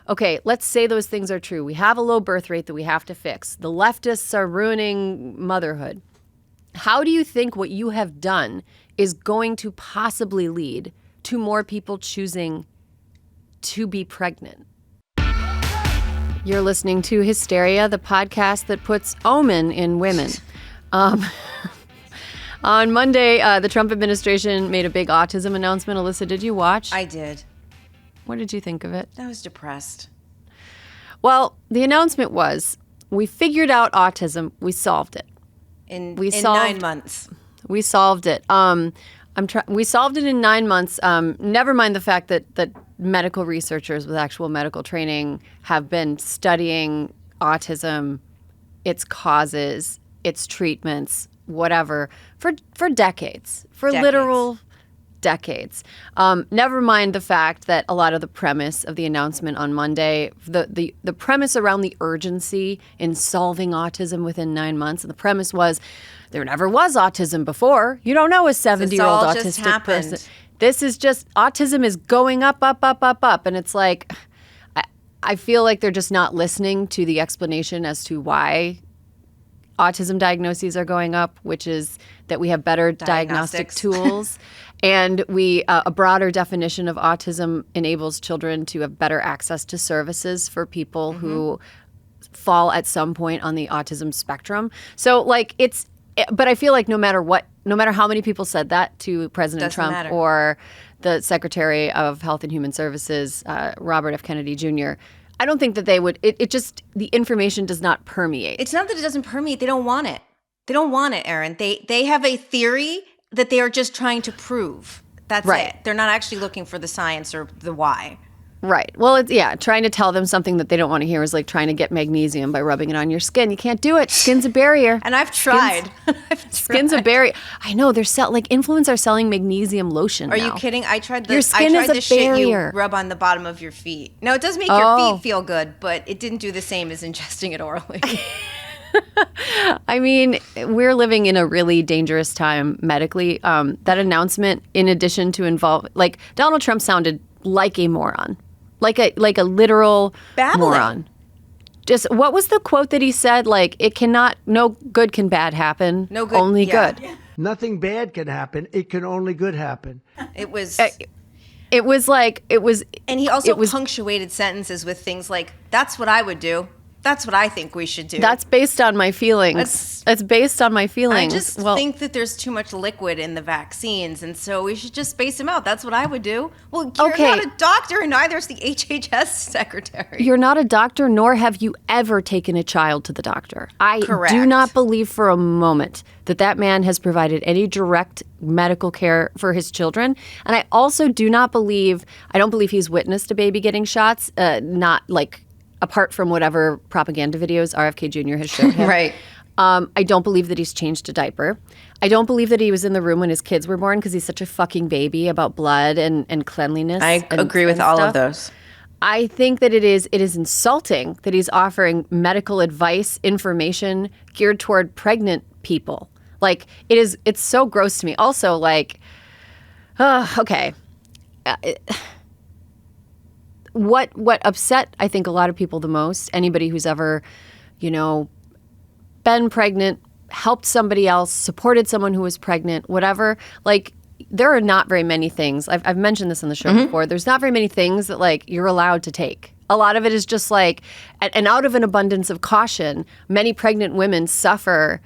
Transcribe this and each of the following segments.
okay, let's say those things are true. We have a low birth rate that we have to fix. The leftists are ruining motherhood. How do you think what you have done is going to possibly lead to more people choosing to be pregnant? You're listening to Hysteria, the podcast that puts omen in women. On Monday, the Trump administration made a big autism announcement. Alyssa, did you watch? I did. What did you think of it? I was depressed. Well, the announcement was, we figured out autism. We solved it. In 9 months. We solved it. We solved it in 9 months. Never mind the fact that medical researchers with actual medical training have been studying autism, its causes, its treatments, whatever, for decades, literal decades. Never mind the fact that a lot of the premise of the announcement on Monday, the premise around the urgency in solving autism within 9 months, and the premise was there never was autism before. You don't know a 70-year-old autistic person. This is just, autism is going up. And it's like, I feel like they're just not listening to the explanation as to why autism diagnoses are going up, which is that we have better diagnostic tools. And a broader definition of autism enables children to have better access to services for people who fall at some point on the autism spectrum. So but I feel like no matter how many people said that to President Trump or the Secretary of Health and Human Services, Robert F. Kennedy Jr., I don't think that they would, the information does not permeate. It's not that it doesn't permeate. They don't want it. They don't want it, Erin. They have a theory that they are just trying to prove. That's right. It. They're not actually looking for the science or the why. Right. Well, trying to tell them something that they don't want to hear is like trying to get magnesium by rubbing it on your skin. You can't do it. Skin's a barrier. And I've tried. Skin's a barrier. I know. They're influencers are selling magnesium lotion now. Are you kidding? I tried the your skin is a shit you rub on the bottom of your feet. No, it does make your feet feel good, but it didn't do the same as ingesting it orally. I mean, we're living in a really dangerous time medically. That announcement, in addition to Donald Trump sounded like a moron. Like a literal moron. Just what was the quote that he said? It cannot, no good can bad happen. No good, only good. Nothing bad can happen. It can only good happen. It was. And he also punctuated sentences with things like, "That's what I would do. That's what I think we should do." That's based on my feelings. That's based on my feelings. I just think that there's too much liquid in the vaccines, and so we should just space them out. That's what I would do. Well, you're not a doctor, and neither is the HHS secretary. You're not a doctor, nor have you ever taken a child to the doctor. Correct. Do not believe for a moment that man has provided any direct medical care for his children. And I also don't believe he's witnessed a baby getting shots, apart from whatever propaganda videos RFK Jr. has shown him. Right. I don't believe that he's changed a diaper. I don't believe that he was in the room when his kids were born because he's such a fucking baby about blood and cleanliness. I agree with all of those. I think that it is insulting that he's offering medical advice, information geared toward pregnant people. It's so gross to me. Also, okay. What upset, I think, a lot of people the most, anybody who's ever, been pregnant, helped somebody else, supported someone who was pregnant, whatever, there are not very many things. I've mentioned this on the show before. There's not very many things that, you're allowed to take. A lot of it is just and out of an abundance of caution, many pregnant women suffer.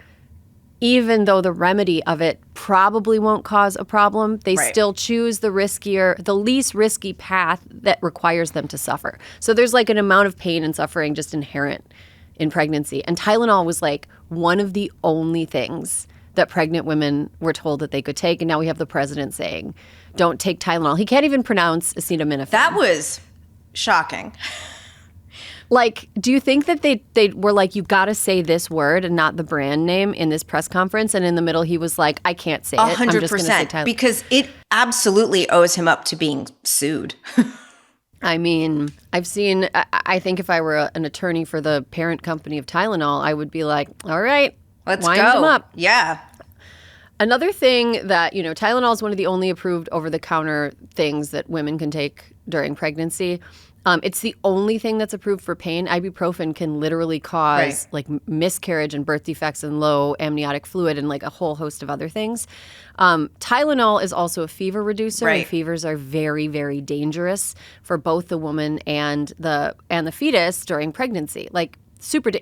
Even though the remedy of it probably won't cause a problem, they still choose the least risky path that requires them to suffer. So there's an amount of pain and suffering just inherent in pregnancy. And Tylenol was one of the only things that pregnant women were told that they could take. And now we have the president saying, don't take Tylenol. He can't even pronounce acetaminophen. That was shocking. Do you think that they were you got to say this word and not the brand name in this press conference? And in the middle, he was I can't say it. 100%. I'm just going to say Tylenol. Because it absolutely owes him up to being sued. I mean, I think if I were an attorney for the parent company of Tylenol, I would be all right, let's wind go. them up. Yeah. Another thing that, Tylenol is one of the only approved over-the-counter things that women can take during pregnancy. It's the only thing that's approved for pain. Ibuprofen can literally cause like miscarriage and birth defects and low amniotic fluid and like a whole host of other things. Tylenol is also a fever reducer, and fevers are very, very dangerous for both the woman and the fetus during pregnancy. Like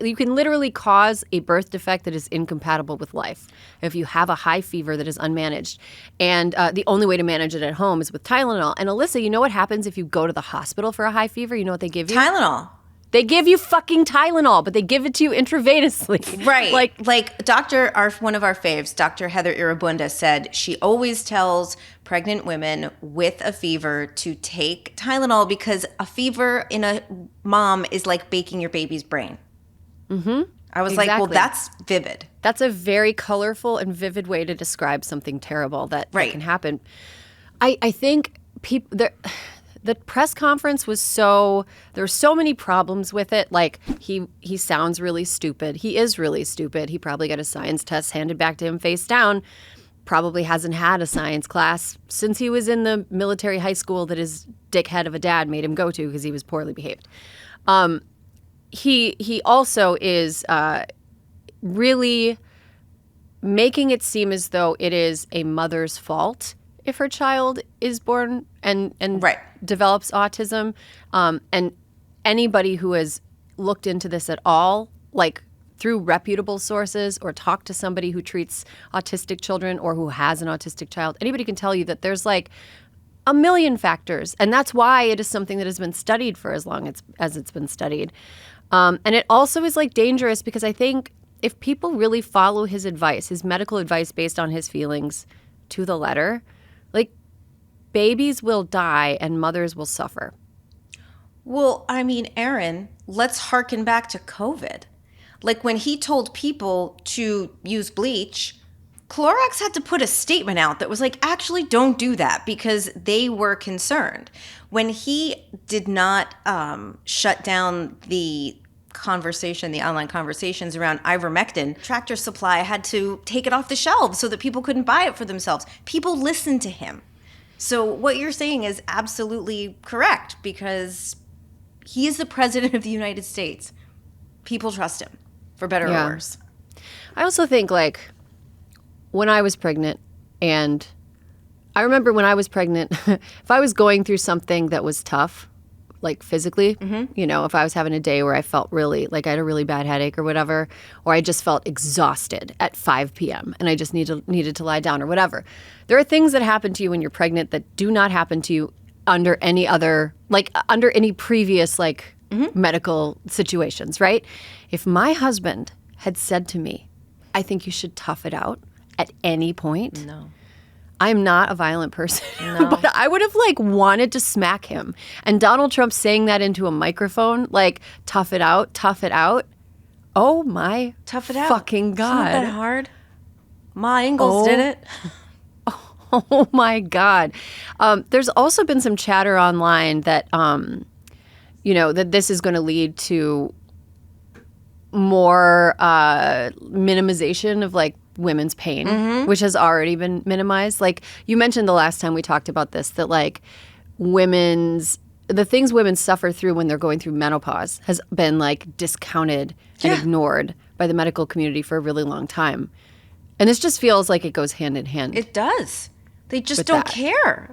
you can literally cause a birth defect that is incompatible with life if you have a high fever that is unmanaged. And the only way to manage it at home is with Tylenol. And Alyssa, you know what happens if you go to the hospital for a high fever? You know what they give you? Tylenol. They give you fucking Tylenol, but they give it to you intravenously. Right. Like one of our faves, Dr. Heather Irabunda, said she always tells pregnant women with a fever to take Tylenol because a fever in a mom is like baking your baby's brain. Mm-hmm. I was like, well, that's vivid. That's a very colorful and vivid way to describe something terrible that can happen. I think the press conference was there were so many problems with it. Like he sounds really stupid. He is really stupid. He probably got a science test handed back to him face down. Probably hasn't had a science class since he was in the military high school that his dickhead of a dad made him go to because he was poorly behaved. He also is really making it seem as though it is a mother's fault if her child is born and develops autism. And anybody who has looked into this at all, like through reputable sources or talked to somebody who treats autistic children or who has an autistic child, anybody can tell you that there's like a million factors. And that's why it is something that has been studied for as long as it's been studied. And it also is like dangerous because I think if people really follow his advice, his medical advice based on his feelings to the letter, like babies will die and mothers will suffer. Well, I mean, Erin, let's harken back to COVID. Like when he told people to use bleach, Clorox had to put a statement out that was like, actually don't do that because they were concerned. When he did not shut down the online conversations around ivermectin, Tractor Supply had to take it off the shelves so that people couldn't buy it for themselves. People listened to him. So what you're saying is absolutely correct because he is the president of the United States. People trust him, for better or worse. I also think like when I was pregnant, and I remember when I was pregnant, if I was going through something that was tough, like physically, you know, if I was having a day where I felt really, like I had a really bad headache or whatever, or I just felt exhausted at 5 p.m. and I just needed to lie down or whatever. There are things that happen to you when you're pregnant that do not happen to you under any other, like under any previous like medical situations, right? If my husband had said to me, I think you should tough it out at any point. No. I'm not a violent person, No. but I would have like wanted to smack him. And Donald Trump saying that into a microphone, like tough it out. Oh my Tough it out. fucking God. It's not that hard. Ma Ingalls did it. Oh my God. There's also been some chatter online that, you know, that this is going to lead to more minimization of like women's pain, which has already been minimized. Like you mentioned the last time we talked about this, that like the things women suffer through when they're going through menopause has been like discounted and ignored by the medical community for a really long time. And this just feels like it goes hand in hand. It does. They just don't care.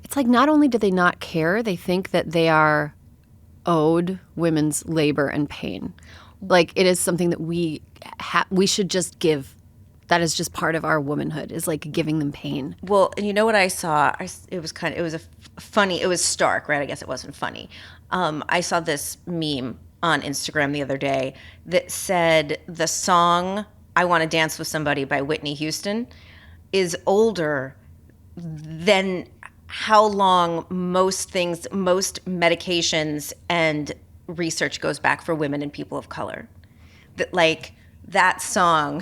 It's like not only do they not care, they think that they are owed women's labor and pain. Like it is something that we should just give. That is just part of our womanhood, is like giving them pain. Well, and you know what I saw? It was stark, right? I guess it wasn't funny. I saw this meme on Instagram the other day that said the song I Want to Dance with Somebody by Whitney Houston is older than how long most medications and research goes back for women and people of color. That like that song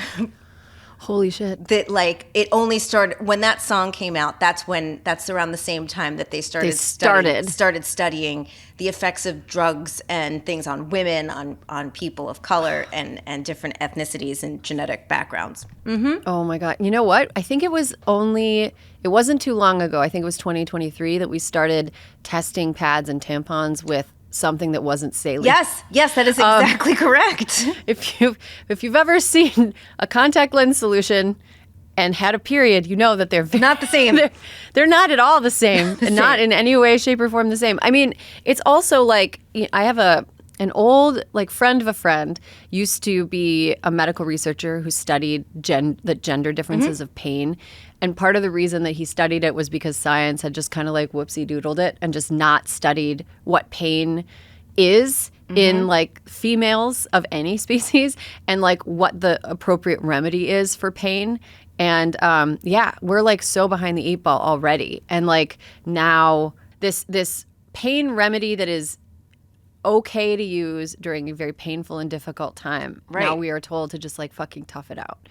Holy shit. That like it only started when that song came out. That's around the same time that they started studying the effects of drugs and things on women, on people of color and different ethnicities and genetic backgrounds. Oh my God. You know what? I think it wasn't too long ago. I think it was 2023 that we started testing pads and tampons with something that wasn't saline. Yes, that is exactly correct. If you've ever seen a contact lens solution and had a period, you know that they're not the same. They're not at all the same, and not in any way, shape, or form the same. I mean, it's also like I have an old friend of a friend used to be a medical researcher who studied the gender differences of pain. And part of the reason that he studied it was because science had just kind of like whoopsie doodled it and just not studied what pain is in like females of any species and like what the appropriate remedy is for pain. And we're like so behind the eight ball already. And like now this pain remedy that is okay to use during a very painful and difficult time. Right. Now we are told to just like fucking tough it out.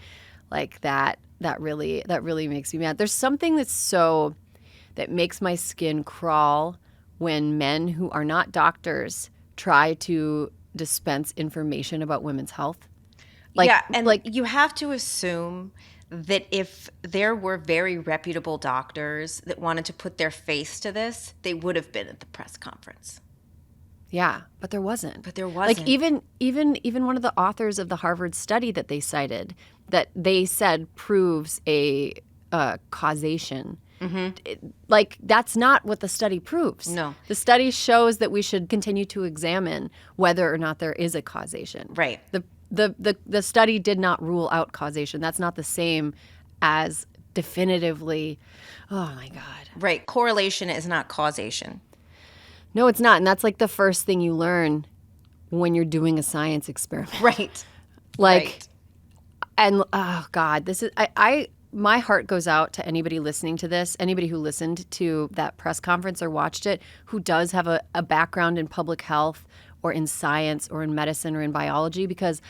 Like that really makes me mad. There's something that makes my skin crawl when men who are not doctors try to dispense information about women's health. You have to assume that if there were very reputable doctors that wanted to put their face to this, they would have been at the press conference. Yeah, but there wasn't. Like even one of the authors of the Harvard study that they cited, that they said proves a causation. Like that's not what the study proves. No, the study shows that we should continue to examine whether or not there is a causation. Right. The study did not rule out causation. That's not the same as definitively. Oh my God. Right. Correlation is not causation. No, it's not. And that's like the first thing you learn when you're doing a science experiment. Right. And oh God, this is, my heart goes out to anybody listening to this, anybody who listened to that press conference or watched it, who does have a background in public health or in science or in medicine or in biology, because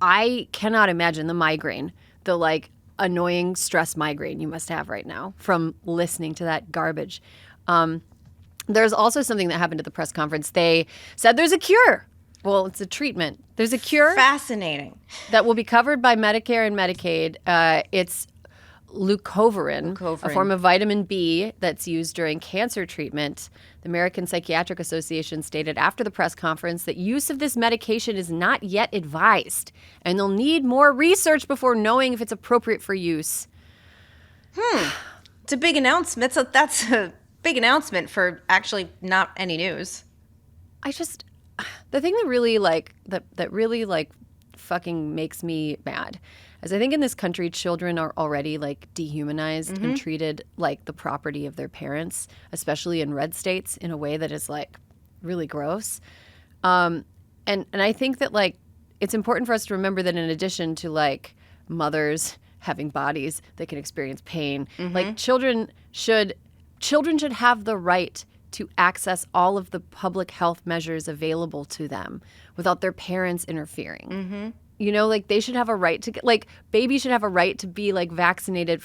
I cannot imagine the migraine, the like annoying stress migraine you must have right now from listening to that garbage. There's also something that happened at the press conference. They said there's a cure. Well, it's a treatment. There's a cure. Fascinating. That will be covered by Medicare and Medicaid. It's leucovorin, a form of vitamin B that's used during cancer treatment. The American Psychiatric Association stated after the press conference that use of this medication is not yet advised, and they'll need more research before knowing if it's appropriate for use. It's a big announcement. That's a big announcement for actually not any news. The thing that really fucking makes me mad is I think in this country children are already like dehumanized and treated like the property of their parents, especially in red states, in a way that is like really gross. And I think that like it's important for us to remember that in addition to like mothers having bodies that can experience pain, like children should have the right to access all of the public health measures available to them without their parents interfering. You know, like they should have a right to get, like babies should have a right to be like vaccinated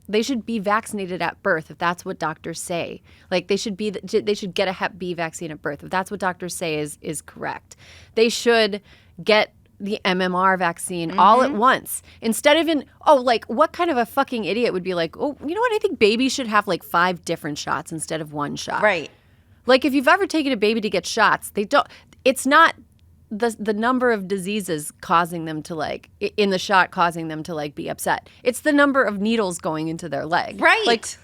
they should be vaccinated at birth if that's what doctors say. Like they should get a Hep B vaccine at birth if that's what doctors say is correct. They should get the MMR vaccine all at once instead of what kind of a fucking idiot would be like, oh, you know what? I think babies should have like 5 different shots instead of 1 shot. Right. Like if you've ever taken a baby to get shots, it's not the number of diseases causing them to like in the shot causing them to like be upset. It's the number of needles going into their leg. Right.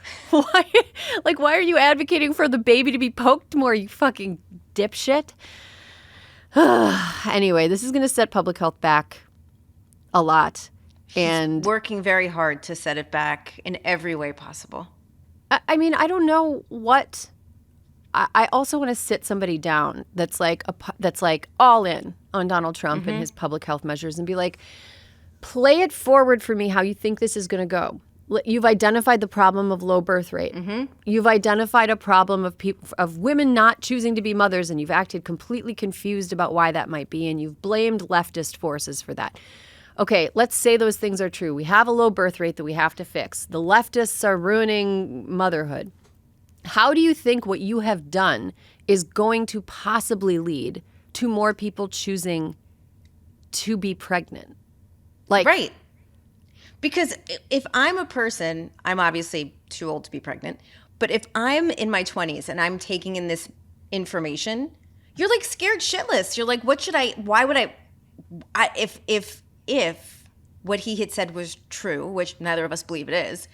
Like why are you advocating for the baby to be poked more, you fucking dipshit? Anyway, this is going to set public health back a lot. And working very hard to set it back in every way possible. I mean, I don't know what. I also want to sit somebody down that's like all in on Donald Trump and his public health measures and be like, play it forward for me how you think this is going to go. You've identified the problem of low birth rate. You've identified a problem of women not choosing to be mothers, and you've acted completely confused about why that might be, and you've blamed leftist forces for that. okay, let's say those things are true. We have a low birth rate that we have to fix. The leftists are ruining motherhood. How do you think what you have done is going to possibly lead to more people choosing to be pregnant? Like, right. Because if I'm a person, I'm obviously too old to be pregnant, but if I'm in my 20s and I'm taking in this information, you're like scared shitless. You're like, why would if what he had said was true, which neither of us believe it is,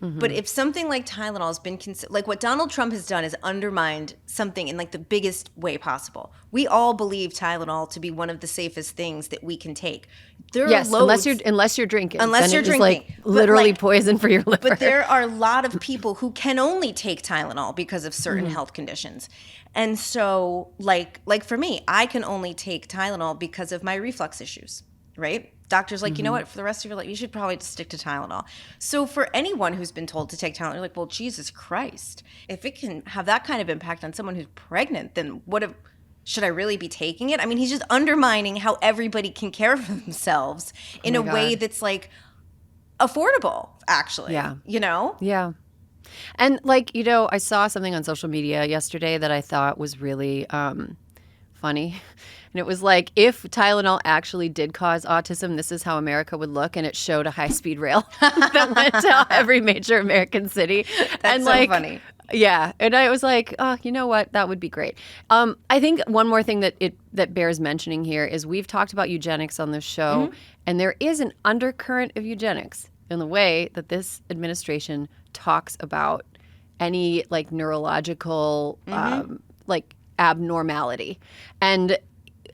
but if something like Tylenol has been like what Donald Trump has done is undermined something in like the biggest way possible. We all believe Tylenol to be one of the safest things that we can take. There yes, are loads, unless you're drinking. Unless then you're it is drinking. like literally But, poison for your liver. But there are a lot of people who can only take Tylenol because of certain health conditions. And so like for me, I can only take Tylenol because of my reflux issues, right? Doctor's like, you know what, for the rest of your life, you should probably just stick to Tylenol. So for anyone who's been told to take Tylenol, you're like, well, Jesus Christ. If it can have that kind of impact on someone who's pregnant, then should I really be taking it? I mean, he's just undermining how everybody can care for themselves in a way that's like affordable, actually. Yeah. You know? Yeah. And like, I saw something on social media yesterday that I thought was really funny. And it was like, if Tylenol actually did cause autism, this is how America would look. And it showed a high-speed rail that went to every major American city. That's so funny. Yeah. And I was like, oh, you know what? That would be great. I think one more thing that bears mentioning here is we've talked about eugenics on this show. And there is an undercurrent of eugenics in the way that this administration talks about any like neurological like abnormality. And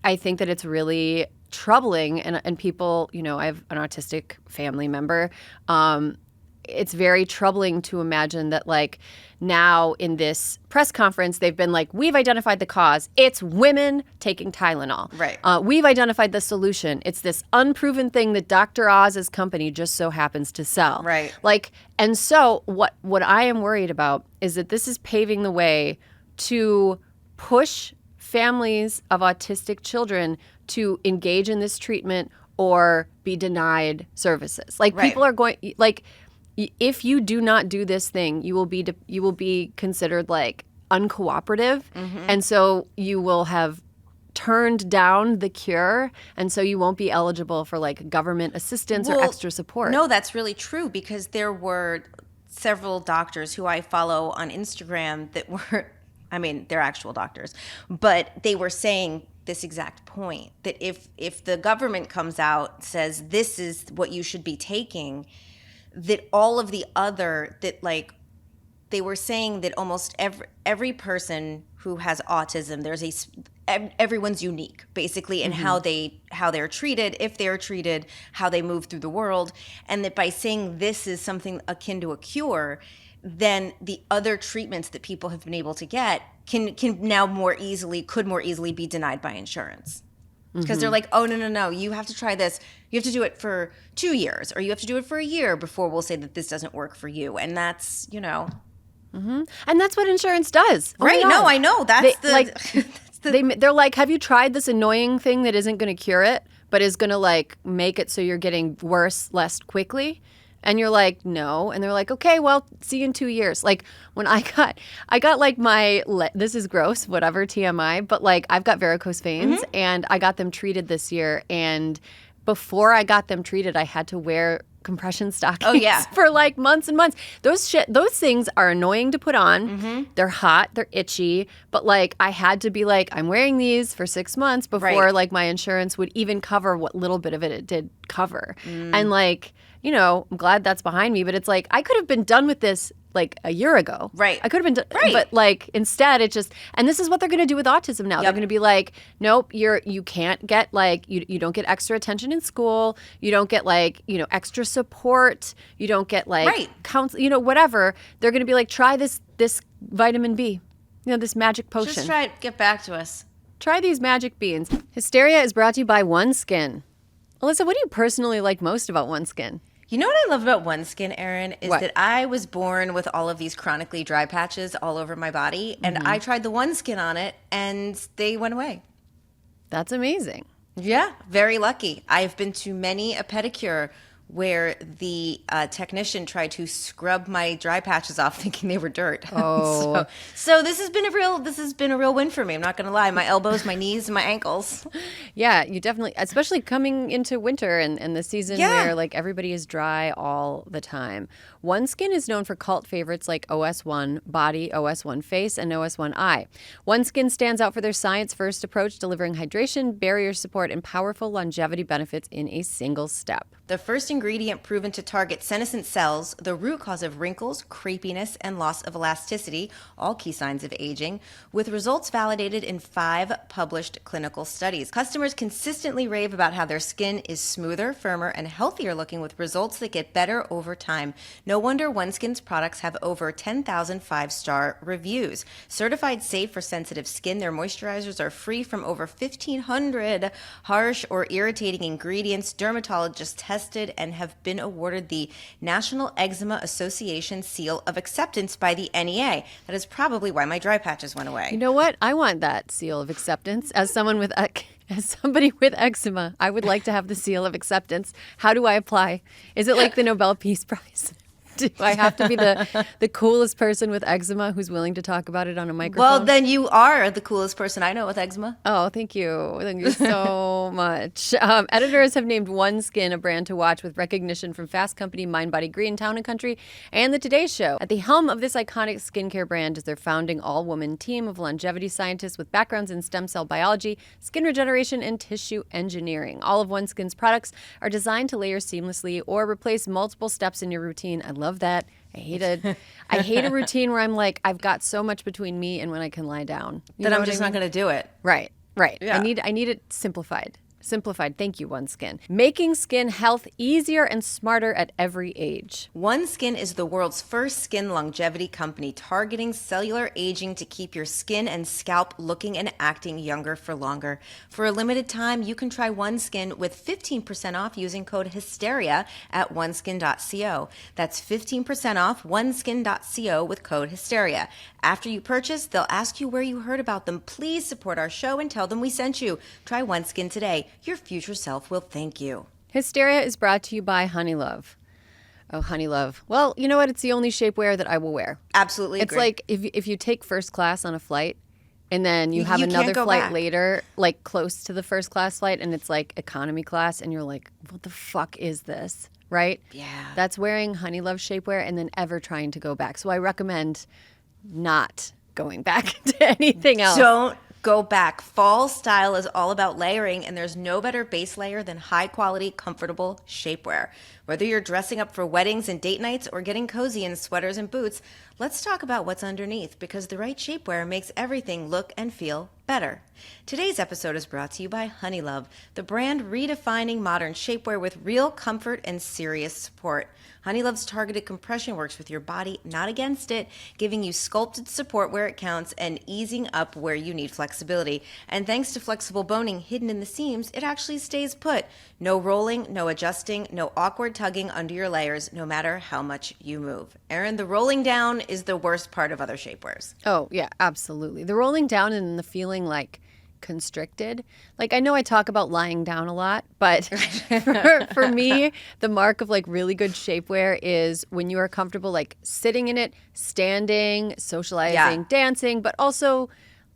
I think that it's really troubling. And people, I have an autistic family member. It's very troubling to imagine that like now in this press conference, they've been like, we've identified the cause. It's women taking Tylenol. Right. We've identified the solution. It's this unproven thing that Dr. Oz's company just so happens to sell. Right. Like, and so what I am worried about is that this is paving the way to push families of autistic children to engage in this treatment or be denied services. Like people are going like, if you do not do this thing, you will be considered like uncooperative, and so you will have turned down the cure, and so you won't be eligible for like government assistance or extra support. No, that's really true because there were several doctors who I follow on Instagram that were, I mean, they're actual doctors, but they were saying this exact point, that if the government comes out, says this is what you should be taking, that all of the other, that like, they were saying that almost every person who has autism, everyone's unique basically in how they're treated, if they're treated, how they move through the world, and that by saying this is something akin to a cure, then the other treatments that people have been able to get could more easily be denied by insurance. Because they're like, oh, no, you have to try this. You have to do it for 2 years, or you have to do it for a year before we'll say that this doesn't work for you. And that's, And that's what insurance does. Oh right. No, I know. That's they're like, have you tried this annoying thing that isn't going to cure it, but is going to like make it so you're getting worse less quickly? And you're like, no. And they're like, okay, well, see you in 2 years. Like when I got like this is gross, whatever, TMI, but like I've got varicose veins and I got them treated this year. And before I got them treated, I had to wear compression stockings for like months and months. Those things are annoying to put on. They're hot, they're itchy, but like I had to be like, I'm wearing these for 6 months before like my insurance would even cover what little bit of it did cover. And like, I'm glad that's behind me, but it's like I could have been done with this like a year ago. Right. I could have been done, but like instead it just, and this is what they're going to do with autism now. They're going to be like, nope, you can't get like, you don't get extra attention in school. You don't get like, extra support. You don't get like counsel, whatever. They're going to be like, try this vitamin B, this magic potion. Just try it. Get back to us. Try these magic beans. Hysteria is brought to you by OneSkin. Alyssa, what do you personally like most about OneSkin? You know what I love about OneSkin, Erin, is that I was born with all of these chronically dry patches all over my body, and I tried the OneSkin on it, and they went away. That's amazing. Yeah, very lucky. I've been to many a pedicure where the technician tried to scrub my dry patches off, thinking they were dirt. Oh. so this has been a real win for me. I'm not going to lie. My elbows, my knees, and my ankles. Yeah, you definitely, especially coming into winter and the season where like everybody is dry all the time. OneSkin is known for cult favorites like OS1 Body, OS1 Face, and OS1 Eye. OneSkin stands out for their science-first approach, delivering hydration, barrier support, and powerful longevity benefits in a single step. The first ingredient proven to target senescent cells, the root cause of wrinkles, crepiness, and loss of elasticity, all key signs of aging, with results validated in 5 published clinical studies. Customers consistently rave about how their skin is smoother, firmer, and healthier looking with results that get better over time. No wonder OneSkin's products have over 10,000 5-star reviews. Certified safe for sensitive skin, their moisturizers are free from over 1,500 harsh or irritating ingredients. Dermatologists tested and have been awarded the National Eczema Association Seal of Acceptance by the NEA. That is probably why my dry patches went away. You know what? I want that seal of acceptance as someone with as somebody with eczema. I would like to have the seal of acceptance. How do I apply? Is it like the Nobel Peace Prize? Do I have to be the coolest person with eczema who's willing to talk about it on a microphone? Well, then you are the coolest person I know with eczema. Oh, thank you. Thank you so much. Editors have named OneSkin a brand to watch with recognition from Fast Company, Mind Body Green, Town & Country, and The Today Show. At the helm of this iconic skincare brand is their founding all-woman team of longevity scientists with backgrounds in stem cell biology, skin regeneration, and tissue engineering. All of OneSkin's products are designed to layer seamlessly or replace multiple steps in your routine. I love that. I hate a routine where I'm like, I've got so much between me and when I can lie down. Then I'm just not going to do it. Right. Yeah. I need it simplified. Thank you, OneSkin. Making skin health easier and smarter at every age. OneSkin is the world's first skin longevity company targeting cellular aging to keep your skin and scalp looking and acting younger for longer. For a limited time, you can try OneSkin with 15% off using code HYSTERIA at oneskin.co. That's 15% off oneskin.co with code HYSTERIA. After you purchase, they'll ask you where you heard about them. Please support our show and tell them we sent you. Try OneSkin today. Your future self will thank you. Hysteria is brought to you by Honeylove. Oh, Honeylove. Well, you know what? It's the only shapewear that I will wear. Absolutely It's agree. like if you take first class on a flight and then you have You can't another go flight back. later, like close to the first class flight, and it's like economy class, and you're like, what the fuck is this? Right? Yeah. That's wearing Honeylove shapewear and then ever trying to go back. So I recommend not going back to anything else. Don't go back. Fall style is all about layering, and there's no better base layer than high quality, comfortable shapewear. Whether you're dressing up for weddings and date nights or getting cozy in sweaters and boots, let's talk about what's underneath, because the right shapewear makes everything look and feel better. Today's episode is brought to you by Honeylove, the brand redefining modern shapewear with real comfort and serious support. Honeylove's targeted compression works with your body, not against it, giving you sculpted support where it counts and easing up where you need flexibility. And thanks to flexible boning hidden in the seams, it actually stays put. No rolling, no adjusting, no awkward tugging under your layers, no matter how much you move. Erin, the rolling down is the worst part of other shapewears. Oh, yeah, absolutely. The rolling down and the feeling like constricted. Like, I know I talk about lying down a lot, but for me, the mark of like really good shapewear is when you are comfortable like sitting in it, standing, socializing, dancing, but also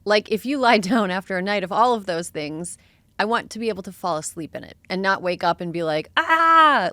like if you lie down after a night of all of those things, I want to be able to fall asleep in it and not wake up and be like,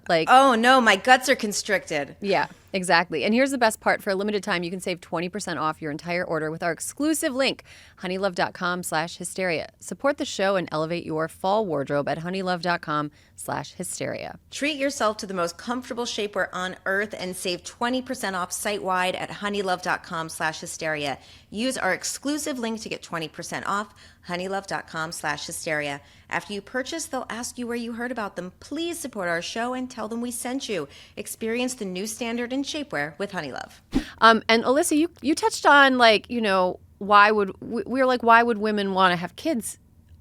like, oh no, my guts are constricted. Yeah, exactly. And here's the best part. For a limited time, you can save 20% off your entire order with our exclusive link, honeylove.com/hysteria. Support the show and elevate your fall wardrobe at honeylove.com/hysteria. Treat yourself to the most comfortable shapewear on earth and save 20% off site-wide at honeylove.com/hysteria. Use our exclusive link to get 20% off, honeylove.com/hysteria. After you purchase, they'll ask you where you heard about them. Please support our show and tell them we sent you. Experience the new standard in shapewear with Honeylove. And Alyssa, you touched on like, you know, why would women want to have kids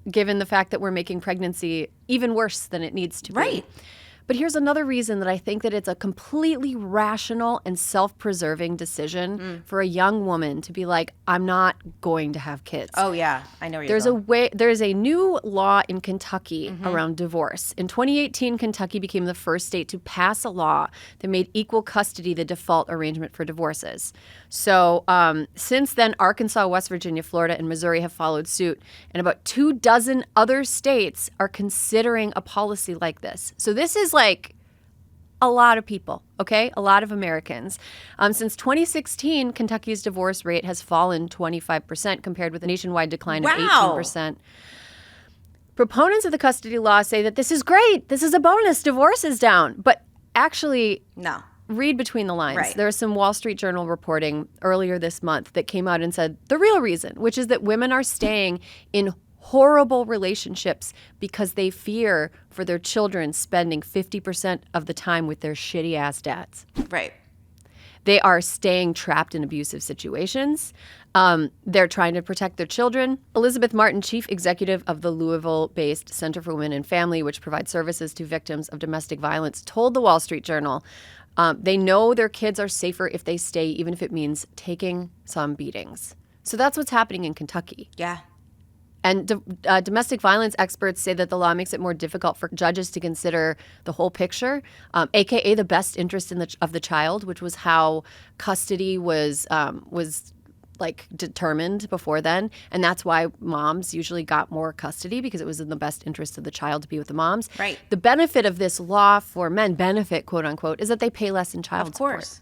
given the fact that we're making pregnancy even worse than it needs to be? Right. But here's another reason that I think that it's a completely rational and self-preserving decision for a young woman to be like, I'm not going to have kids. Oh, yeah. I know where you're going. There's a new law in Kentucky around divorce. In 2018, Kentucky became the first state to pass a law that made equal custody the default arrangement for divorces. So since then, Arkansas, West Virginia, Florida, and Missouri have followed suit. And about 24 other states are considering a policy like this. So this is like a lot of people, okay? A lot of Americans. Since 2016, Kentucky's divorce rate has fallen 25% compared with a nationwide decline of 18%. Proponents of the custody law say that this is great. This is a bonus. Divorce is down. But actually, No. read between the lines. Right. There was some Wall Street Journal reporting earlier this month that came out and said the real reason, which is that women are staying in horrible relationships because they fear for their children spending 50% of the time with their shitty ass dads. Right. They are staying trapped in abusive situations. They're trying to protect their children. Elizabeth Martin, chief executive of the Louisville-based Center for Women and Family, which provides services to victims of domestic violence, told the Wall Street Journal they know their kids are safer if they stay, even if it means taking some beatings. So that's what's happening in Kentucky. Yeah. And domestic violence experts say that the law makes it more difficult for judges to consider the whole picture, aka the best interest of the child, which was how custody was like determined before then. And that's why moms usually got more custody, because it was in the best interest of the child to be with the moms. Right. The benefit of this law for men, benefit, quote unquote, is that they pay less in child support. Of course.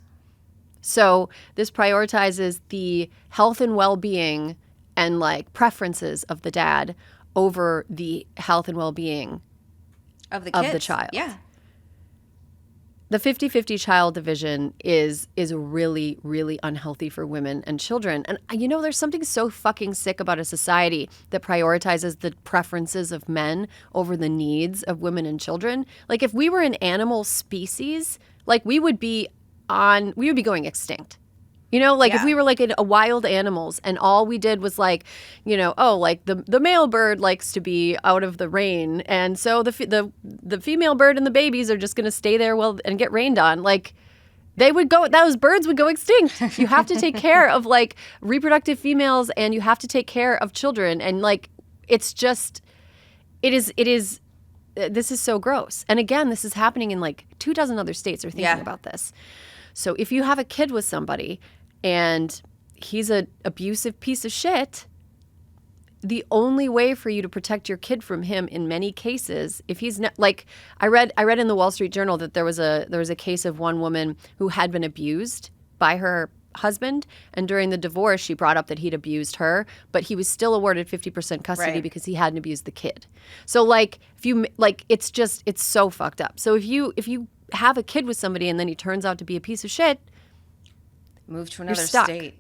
So this prioritizes the health and well-being and like preferences of the dad over the health and well-being Of the kids. of the child. Yeah. The 50-50 child division is really, really unhealthy for women and children. And you know, there's something so fucking sick about a society that prioritizes the preferences of men over the needs of women and children. Like if we were an animal species, like we would be going extinct. You know, like if we were like a wild animals and all we did was like, you know, oh, like the male bird likes to be out of the rain. And so the female bird and the babies are just going to stay there and get rained on. Like those birds would go extinct. You have to take care of like reproductive females and you have to take care of children. And like, this is so gross. And again, this is happening in like 24 other states are thinking about this. So if you have a kid with somebody and he's an abusive piece of shit, the only way for you to protect your kid from him in many cases, if he's not like, I read in the Wall Street Journal that there was a case of one woman who had been abused by her husband, and during the divorce she brought up that he'd abused her, but he was still awarded 50% custody because he hadn't abused the kid. So like if you like, it's so fucked up. So if you have a kid with somebody and then he turns out to be a piece of shit, Move to another stuck. state.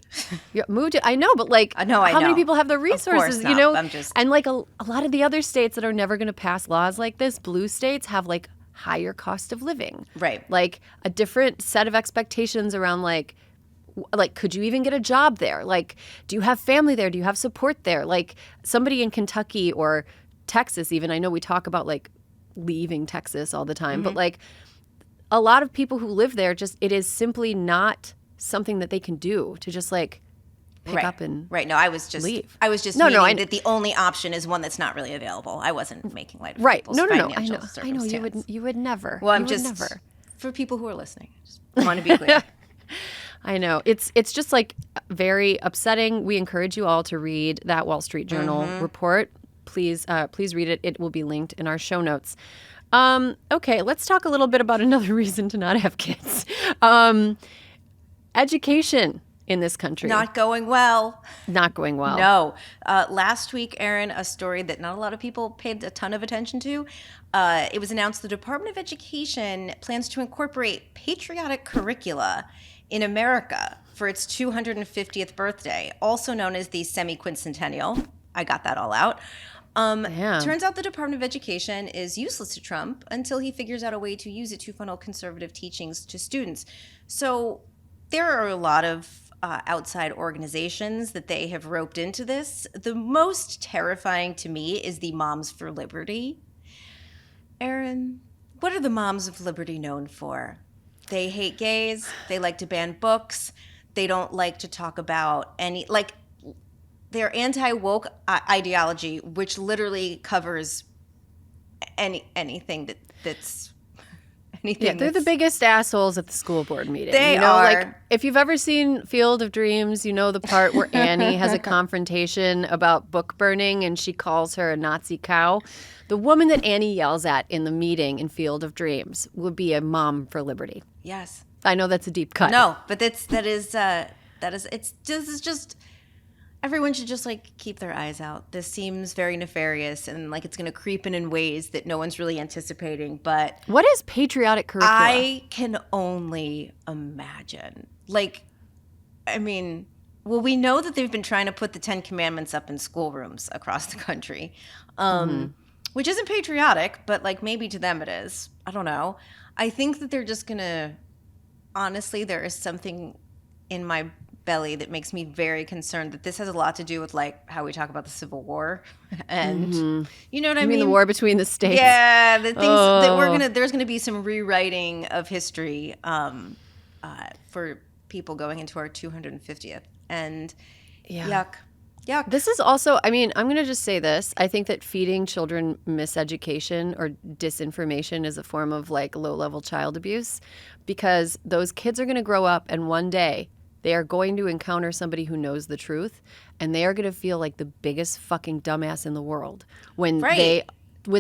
I know, but like, I know. How many people have the resources? Of course not. You know, and like a lot of the other states that are never going to pass laws like this, blue states, have like higher cost of living, Right? Like a different set of expectations around like could you even get a job there? Like, do you have family there? Do you have support there? Like somebody in Kentucky or Texas, even, I know we talk about like leaving Texas all the time, but like a lot of people who live there, it is simply not something that they can do to just like pick up and No, I was just leave. I was just meaning that the only option is one that's not really available. I wasn't making light of people's financial circumstance. I know you would never. Well, I'm you just would never. For people who are listening, I just want to be clear. I know. It's just like very upsetting. We encourage you all to read that Wall Street Journal report. Please read it. It will be linked in our show notes. Okay, let's talk a little bit about another reason to not have kids. Education in this country. Not going well. Not going well. No. Last week, Erin, a story that not a lot of people paid a ton of attention to. It was announced the Department of Education plans to incorporate patriotic curricula in America for its 250th birthday, also known as the Semiquincentennial. I got that all out. Turns out the Department of Education is useless to Trump until he figures out a way to use it to funnel conservative teachings to students. So there are a lot of outside organizations that they have roped into this. The most terrifying to me is the Moms for Liberty. Erin, what are the moms of liberty known for? They hate gays. They like to ban books. They don't like to talk about any, like, their anti-woke ideology, which literally covers anything that's anything. Yeah, they're the biggest assholes at the school board meeting. They are. Like, if you've ever seen Field of Dreams, you know the part where Annie has a confrontation about book burning and she calls her a Nazi cow. The woman that Annie yells at in the meeting in Field of Dreams would be a mom for liberty. Yes. I know that's a deep cut. No, but this is just everyone should just like keep their eyes out. This seems very nefarious and like it's going to creep in ways that no one's really anticipating. But what is patriotic curricula? I can only imagine. Like, I mean, well, we know that they've been trying to put the 10 Commandments up in schoolrooms across the country, which isn't patriotic, but like maybe to them it is. I don't know. I think that they're just going to, honestly, there is something in my belly that makes me very concerned that this has a lot to do with like how we talk about the Civil War and you know what I mean? The war between the states. Yeah, the things that there's gonna be some rewriting of history for people going into our 250th and yuck. This is also, I mean, I'm going to just say this. I think that feeding children miseducation or disinformation is a form of like low-level child abuse because those kids are going to grow up and one day they are going to encounter somebody who knows the truth and they are going to feel like the biggest fucking dumbass in the world when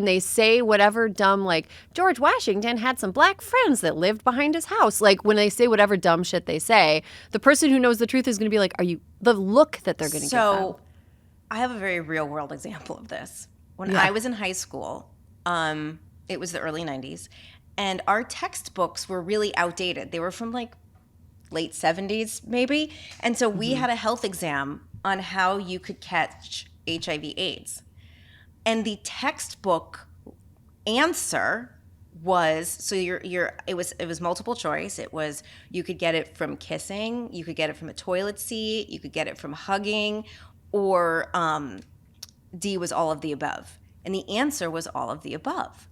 they say whatever dumb, like George Washington had some black friends that lived behind his house. Like when they say whatever dumb shit they say, the person who knows the truth is going to be like, are you, the look that they're going to get. So I have a very real world example of this. When I was in high school, it was the early 90s, and our textbooks were really outdated. They were from like late 70s maybe. And so we had a health exam on how you could catch HIV/AIDS. And the textbook answer was, so it was multiple choice. It was, you could get it from kissing, you could get it from a toilet seat, you could get it from hugging, or D was all of the above. And the answer was all of the above.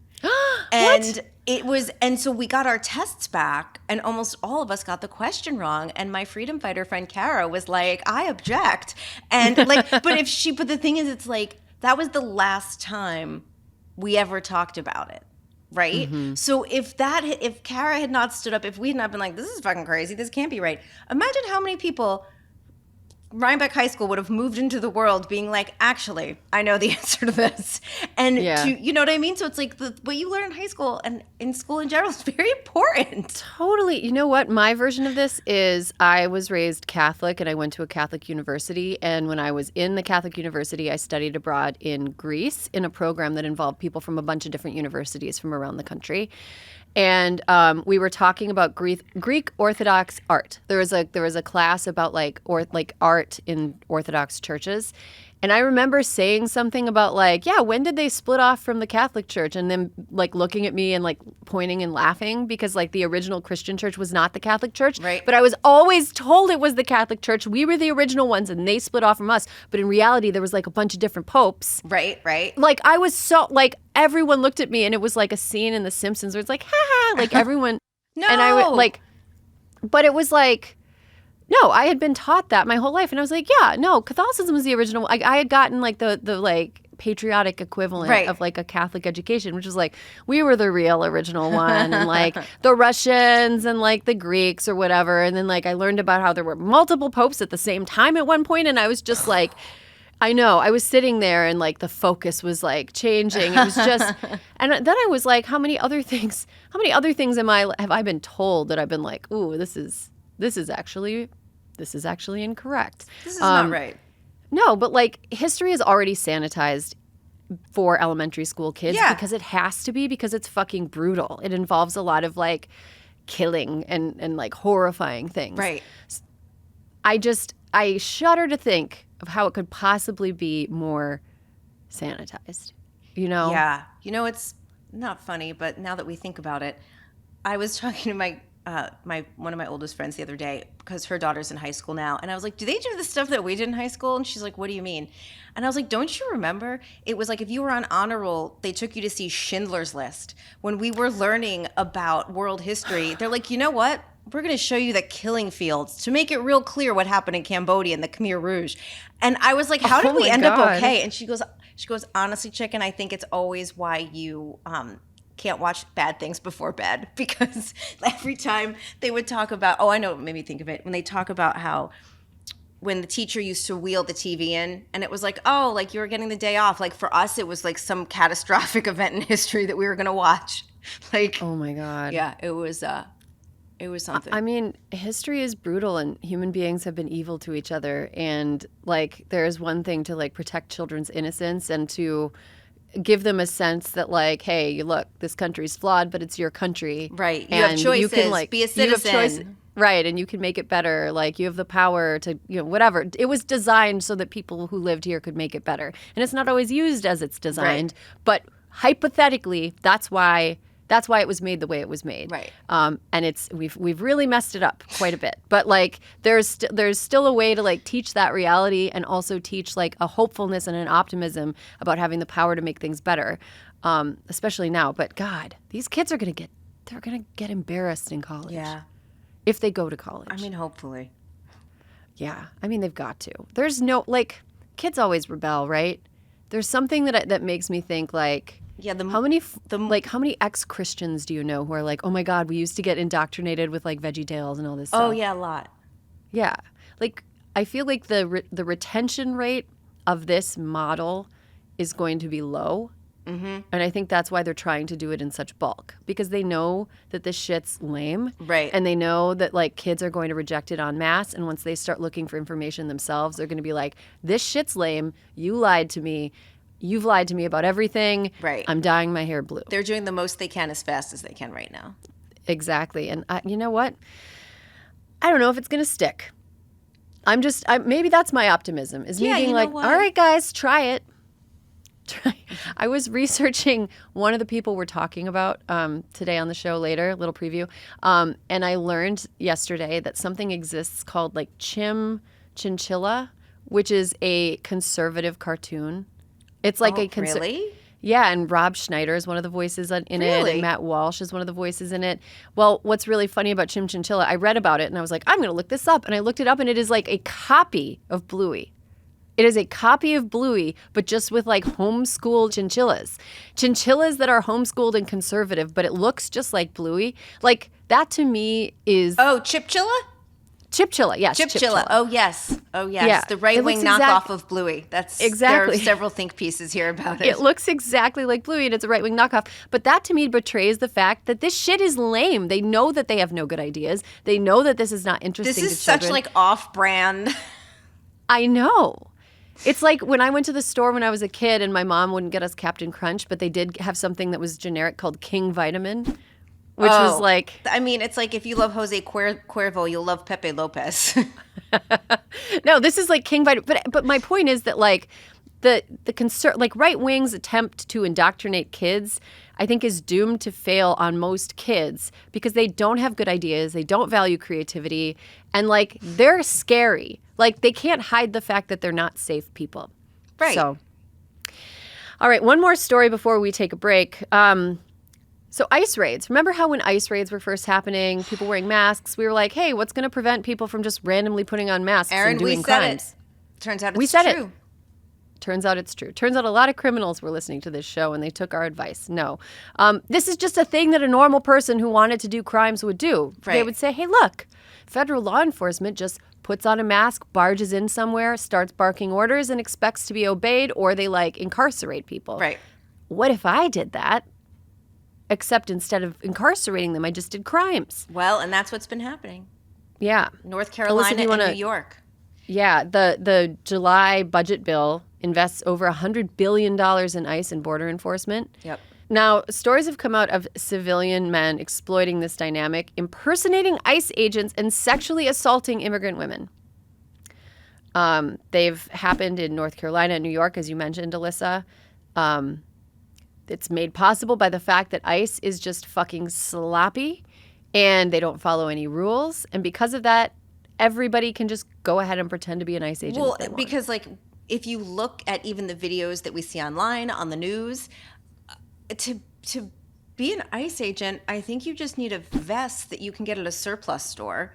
And so we got our tests back and almost all of us got the question wrong. And my freedom fighter friend Kara was like, I object. And like, but the thing is, it's like, that was the last time we ever talked about it, right? Mm-hmm. So if Kara had not stood up, if we had not been like, this is fucking crazy, this can't be right. Imagine how many people Rhinebeck High School would have moved into the world being like, actually, I know the answer to this. And you know what I mean? So it's like what you learn in high school and in school in general is very important. Totally. You know what? My version of this is I was raised Catholic and I went to a Catholic university. And when I was in the Catholic university, I studied abroad in Greece in a program that involved people from a bunch of different universities from around the country. And we were talking about Greek Orthodox art. There was a class about like art in Orthodox churches, and I remember saying something about like, yeah, when did they split off from the Catholic Church? And then like looking at me and like pointing and laughing because like the original Christian church was not the Catholic Church. Right. But I was always told it was the Catholic Church. We were the original ones, and they split off from us. But in reality, there was like a bunch of different popes. Right. Like I was so like everyone looked at me, and it was like a scene in The Simpsons where it's like, ha ha, like everyone. No. And I would like, but it was like. No, I had been taught that my whole life. And I was like, yeah, no, Catholicism was the original. I had gotten like the like patriotic equivalent of like a Catholic education, which was like, we were the real original one. And like the Russians and like the Greeks or whatever. And then like I learned about how there were multiple popes at the same time at one point. And I was just like, I know, I was sitting there and like the focus was like changing. It was just, and then I was like, how many other things have I been told that I've been like, ooh, this is actually incorrect. This is not right. No, but like history is already sanitized for elementary school kids because it has to be, because it's fucking brutal. It involves a lot of like killing and like horrifying things. Right. I shudder to think of how it could possibly be more sanitized. You know? Yeah. You know, it's not funny, but now that we think about it, I was talking to one of my oldest friends the other day because her daughter's in high school now, and I was like, do they do the stuff that we did in high school? And she's like, what do you mean? And I was like, don't you remember? It was like if you were on honor roll, they took you to see Schindler's List. When we were learning about world history, they're like, you know what? We're going to show you the killing fields to make it real clear what happened in Cambodia and the Khmer Rouge. And I was like, how did we end up okay? And she goes, honestly, chicken, I think it's always why you can't watch bad things before bed, because every time they would talk about, I know what made me think of it, when they talk about how when the teacher used to wheel the TV in and it was like, like you were getting the day off. Like for us, it was like some catastrophic event in history that we were going to watch. Like, oh my God. Yeah, it was something. I mean, history is brutal and human beings have been evil to each other. And like, there's one thing to like protect children's innocence and to give them a sense that like, hey, look, this country's flawed, but it's your country. Right. You have choices. You can, like, be a citizen. Right. And you can make it better. Like you have the power to, whatever. It was designed so that people who lived here could make it better. And it's not always used as it's designed. Right. But hypothetically, that's why it was made the way it was made. Right. And we've really messed it up quite a bit. But like there's still a way to like teach that reality and also teach like a hopefulness and an optimism about having the power to make things better, especially now. But God, these kids are gonna get embarrassed in college. Yeah. If they go to college. I mean, hopefully. Yeah. I mean, they've got to. There's no like kids always rebel, right? There's something that makes me think like. Yeah, how many ex-Christians do you know who are like, oh my God, we used to get indoctrinated with like Veggie Tales and all this stuff? Oh yeah, a lot. Yeah, like I feel like the retention rate of this model is going to be low, and I think that's why they're trying to do it in such bulk, because they know that this shit's lame, right? And they know that like kids are going to reject it en masse, and once they start looking for information themselves, they're going to be like, this shit's lame. You lied to me. You've lied to me about everything. Right. I'm dyeing my hair blue. They're doing the most they can as fast as they can right now. Exactly. And you know what? I don't know if it's going to stick. Maybe that's my optimism, is me being like, all right, guys, try it. I was researching one of the people we're talking about today on the show later, a little preview. And I learned yesterday that something exists called like Chinchilla, which is a conservative cartoon. It's like really? Yeah, and Rob Schneider is one of the voices in it, and Matt Walsh is one of the voices in it. Well, what's really funny about Chinchilla, I read about it, and I was like, I'm going to look this up. And I looked it up, and it is like a copy of Bluey. It is a copy of Bluey, but just with like homeschooled chinchillas. Chinchillas that are homeschooled and conservative, but it looks just like Bluey. Like, that to me is... Oh, Chipchilla? Chipchilla, yes. Chipchilla. Oh, yes. Yeah. The right-wing knockoff of Bluey. That's exactly. There are several think pieces here about it. It looks exactly like Bluey, and it's a right-wing knockoff. But that, to me, betrays the fact that this shit is lame. They know that they have no good ideas. They know that this is not interesting to children. This is such, like, off-brand. I know. It's like when I went to the store when I was a kid, and my mom wouldn't get us Captain Crunch, but they did have something that was generic called King Vitamin. Which was like... I mean, it's like if you love Jose Cuervo, you'll love Pepe Lopez. No, this is like King Vitamin. But my point is that like the right wing's attempt to indoctrinate kids, I think, is doomed to fail on most kids because they don't have good ideas. They don't value creativity. And like they're scary. Like they can't hide the fact that they're not safe people. Right. So, all right, one more story before we take a break. So ICE raids. Remember how when ICE raids were first happening, people wearing masks, we were like, hey, what's going to prevent people from just randomly putting on masks Erin, and doing we said crimes? It. Turns out it's true. Turns out it's true. Turns out a lot of criminals were listening to this show and they took our advice. No. This is just a thing that a normal person who wanted to do crimes would do. Right. They would say, hey, look, federal law enforcement just puts on a mask, barges in somewhere, starts barking orders and expects to be obeyed, or they like incarcerate people. Right. What if I did that? Except instead of incarcerating them, I just did crimes. Well, and that's what's been happening. Yeah. North Carolina and New York. Yeah. The July budget bill invests over $100 billion in ICE and border enforcement. Yep. Now, stories have come out of civilian men exploiting this dynamic, impersonating ICE agents and sexually assaulting immigrant women. They've happened in North Carolina and New York, as you mentioned, Alyssa. It's made possible by the fact that ICE is just fucking sloppy and they don't follow any rules. And because of that, everybody can just go ahead and pretend to be an ICE agent. Well, if they want. because like if you look at even the videos that we see online on the news, to be an ICE agent, I think you just need a vest that you can get at a surplus store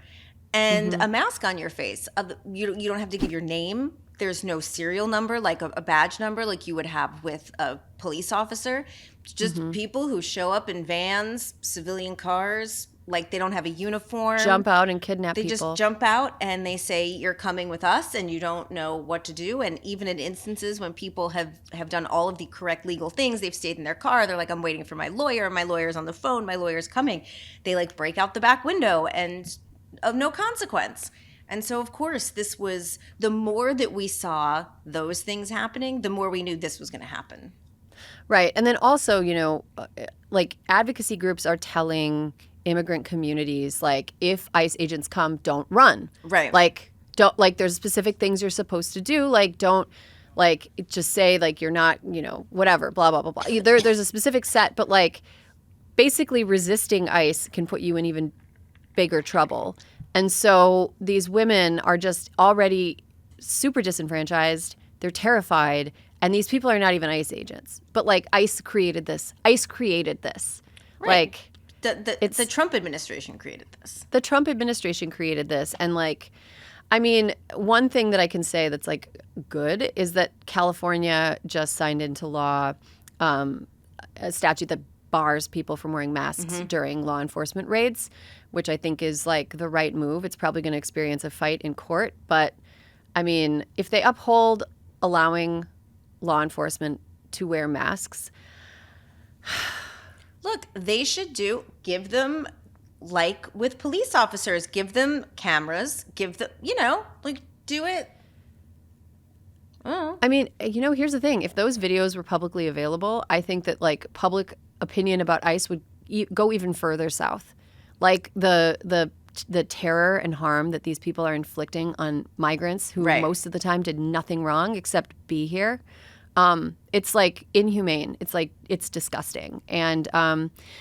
and a mask on your face. You don't have to give your name. There's no serial number, like a badge number like you would have with a police officer. It's just people who show up in vans, civilian cars, like they don't have a uniform. Jump out and kidnap They people. just jump out and they say, you're coming with us, and you don't know what to do. And even in instances when people have done all of the correct legal things, they've stayed in their car, they're like, I'm waiting for my lawyer's on the phone, my lawyer's coming. They like break out the back window and of no consequence. And so, of course, this was, the more that we saw those things happening, the more we knew this was going to happen. Right. And then also, you know, like advocacy groups are telling immigrant communities, like, if ICE agents come, don't run. Right. Like, don't, like, there's specific things you're supposed to do. Like, don't, like, just say, like, you're not, you know, whatever, blah, blah, blah, blah. There's a specific set, but, like, basically resisting ICE can put you in even bigger trouble. And so these women are just already super disenfranchised. They're terrified. And these people are not even ICE agents. But, like, ICE created this. ICE created this. Right. Like, the Trump administration created this. The Trump administration created this. And, like, I mean, one thing that I can say that's, like, good is that California just signed into law a statute that bars people from wearing masks during law enforcement raids, which I think is, like, the right move. It's probably going to experience a fight in court. But, I mean, if they uphold allowing law enforcement to wear masks. Look, they should give them, like with police officers, give them cameras, give them, you know, like, do it. I mean, you know, here's the thing. If those videos were publicly available, I think that, like, public opinion about ICE would go even further south. Like, the terror and harm that these people are inflicting on migrants who most of the time did nothing wrong except be here. It's, like, inhumane. It's, like, it's disgusting. And,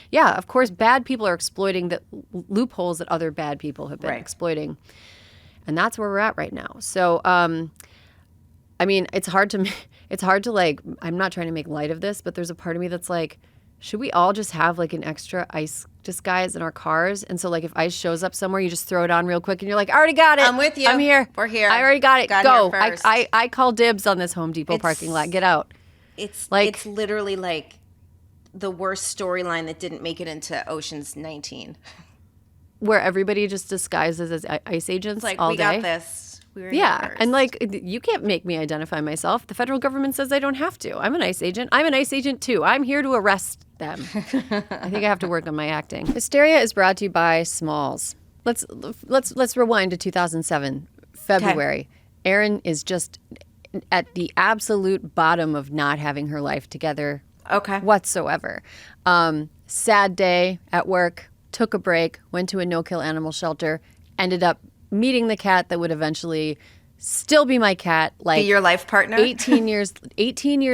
yeah, of course, bad people are exploiting the loopholes that other bad people have been exploiting. And that's where we're at right now. So, I mean, it's hard to, like, I'm not trying to make light of this, but there's a part of me that's like, should we all just have, like, an extra ICE disguise in our cars? And so, like, if ICE shows up somewhere, you just throw it on real quick and you're like, I already got it. I'm with you. I'm here. We're here. I already got it. Got Go. here first. I call dibs on this Home Depot parking lot. Get out. It's like, it's literally like the worst storyline that didn't make it into Ocean's 19. Where everybody just disguises as ICE agents It's like, all we day. got this. We were Yeah, here first. and, like, you can't make me identify myself. The federal government says I don't have to. I'm an ICE agent. I'm an ICE agent too. I'm here to arrest them. I think I have to work on my acting. Hysteria is brought to you by Smalls. Let's rewind to 2007, February. Erin is just at the absolute bottom of not having her life together whatsoever. Sad day at work, took a break, went to a no-kill animal shelter, ended up meeting the cat that would eventually still be my cat. Like, be your life partner? 18 years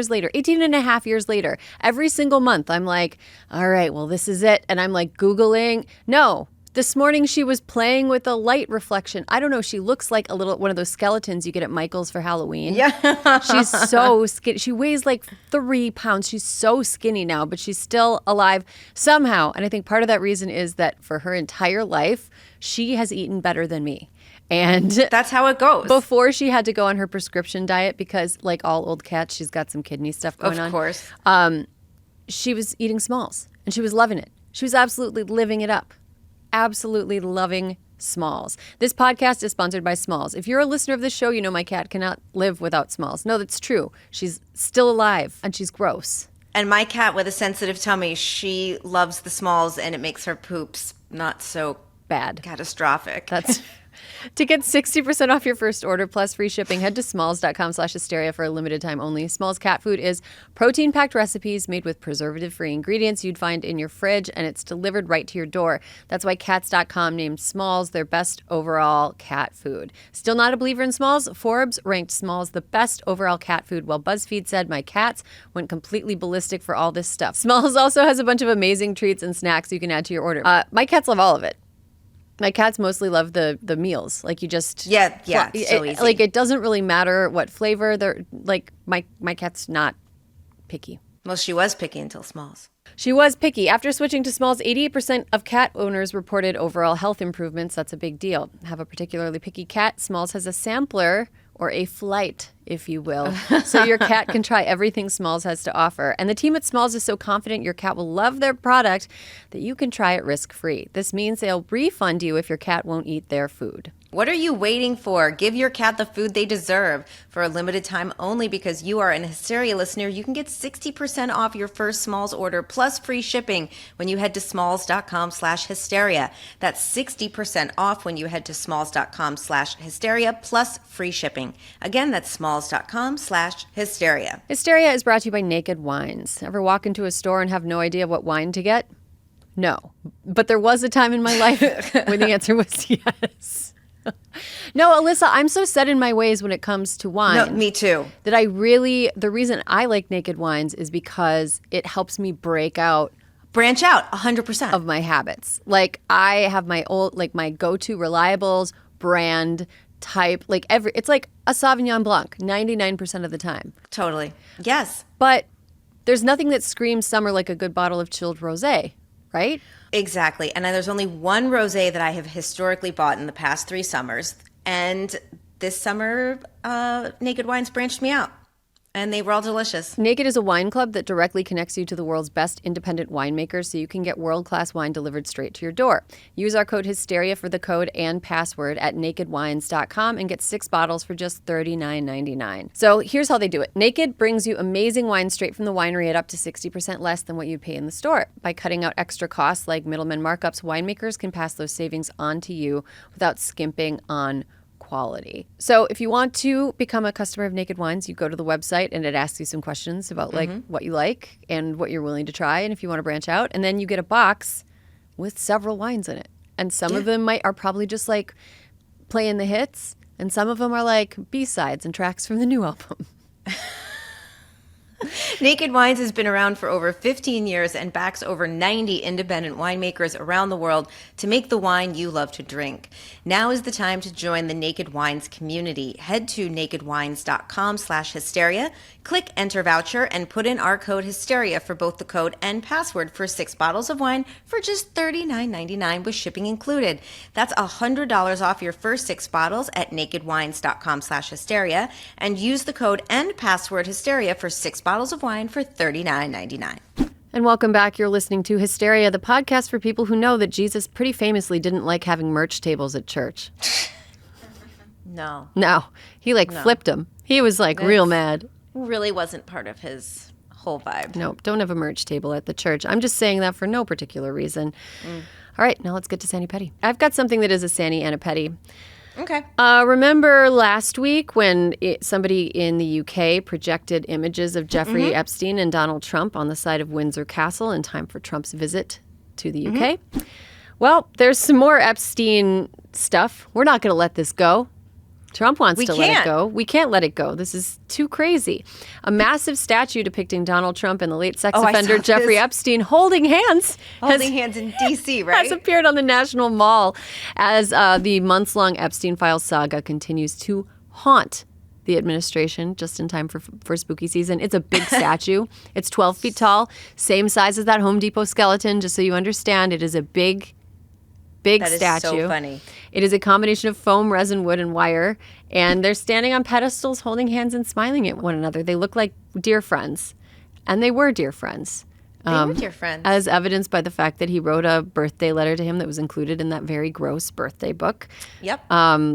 later, 18 and a half years later, every single month, I'm like, all right, well, this is it. And I'm, like, Googling. No. This morning she was playing with a light reflection. I don't know. She looks like one of those skeletons you get at Michael's for Halloween. Yeah. She's so skinny. She weighs like 3 pounds. She's so skinny now, but she's still alive somehow. And I think part of that reason is that for her entire life, she has eaten better than me. And that's how it goes. Before she had to go on her prescription diet because, like all old cats, she's got some kidney stuff going on. Of course. She was eating Smalls and she was loving it. She was absolutely living it up. Absolutely loving Smalls. This podcast is sponsored by Smalls. If you're a listener of this show, you know my cat cannot live without Smalls. No, that's true. She's still alive and she's gross. And my cat with a sensitive tummy, she loves the Smalls and it makes her poops not so bad. Catastrophic. That's To get 60% off your first order plus free shipping, head to smalls.com/hysteria for a limited time only. Smalls cat food is protein-packed recipes made with preservative-free ingredients you'd find in your fridge, and it's delivered right to your door. That's why Cats.com named Smalls their best overall cat food. Still not a believer in Smalls? Forbes ranked Smalls the best overall cat food, while BuzzFeed said my cats went completely ballistic for all this stuff. Smalls also has a bunch of amazing treats and snacks you can add to your order. My cats love all of it. My cats mostly love the meals. Like you just it's so easy. Like it doesn't really matter what flavor. They're like my cat's not picky. Well, she was picky until Smalls. She was picky. After switching to Smalls, 88% of cat owners reported overall health improvements. That's a big deal. Have a particularly picky cat? Smalls has a sampler, or a flight, if you will, so your cat can try everything Smalls has to offer. And the team at Smalls is so confident your cat will love their product that you can try it risk-free. This means they'll refund you if your cat won't eat their food. What are you waiting for? Give your cat the food they deserve. For a limited time only, because you are an Hysteria listener, you can get 60% off your first Smalls order plus free shipping when you head to smalls.com/hysteria. That's 60% off when you head to smalls.com/hysteria plus free shipping. Again, that's smalls.com/hysteria. Hysteria is brought to you by Naked Wines. Ever walk into a store and have no idea what wine to get? No. But there was a time in my life when the answer was yes. No, Alyssa, I'm so set in my ways when it comes to wine. No, me too. That the reason I like Naked Wines is because it helps me branch out 100% of my habits. Like I have my go-to reliables, brand, type, it's like a Sauvignon Blanc 99% of the time. Totally. Yes. But there's nothing that screams summer like a good bottle of chilled rosé, right? Exactly. And there's only one rosé that I have historically bought in the past 3 summers. And this summer, Naked Wines branched me out. And they were all delicious. Naked is a wine club that directly connects you to the world's best independent winemakers so you can get world-class wine delivered straight to your door. Use our code HYSTERIA for the code and password at nakedwines.com and get 6 bottles for just $39.99. So here's how they do it. Naked brings you amazing wine straight from the winery at up to 60% less than what you'd pay in the store. By cutting out extra costs like middleman markups, winemakers can pass those savings on to you without skimping on quality. So if you want to become a customer of Naked Wines, you go to the website and it asks you some questions about what you like and what you're willing to try and if you want to branch out. And then you get a box with several wines in it. And some of them are probably just like playing the hits, and some of them are like B-sides and tracks from the new album. Naked Wines has been around for over 15 years and backs over 90 independent winemakers around the world to make the wine you love to drink. Now is the time to join the Naked Wines community. Head to nakedwines.com/hysteria, click enter voucher, and put in our code HYSTERIA for both the code and password for 6 bottles of wine for just $39.99 with shipping included. That's $100 off your first 6 bottles at nakedwines.com/hysteria, and use the code and password HYSTERIA for 6 bottles of wine for $39.99. And welcome back. You're listening to Hysteria, the podcast for people who know that Jesus pretty famously didn't like having merch tables at church. No. He flipped them. He was real mad. Really wasn't part of his whole vibe. No, don't have a merch table at the church. I'm just saying that for no particular reason. All right, now let's get to Sani Petty. I've got something that is a Sani and a Petty. Okay. Remember last week when somebody in the UK projected images of Jeffrey Epstein and Donald Trump on the side of Windsor Castle in time for Trump's visit to the UK? Well, there's some more Epstein stuff. We're not going to let this go. Trump wants to let it go. We can't let it go. This is too crazy. A massive statue depicting Donald Trump and the late sex offender Jeffrey Epstein holding hands in D.C., right? has appeared on the National Mall as the months-long Epstein Files saga continues to haunt the administration just in time for spooky season. It's a big statue. It's 12 feet tall, same size as that Home Depot skeleton, just so you understand. It is a big statue. That is so funny. It is a combination of foam, resin, wood, and wire. And they're standing on pedestals, holding hands and smiling at one another. They look like dear friends. And they were dear friends. They were dear friends. As evidenced by the fact that he wrote a birthday letter to him that was included in that very gross birthday book. Yep.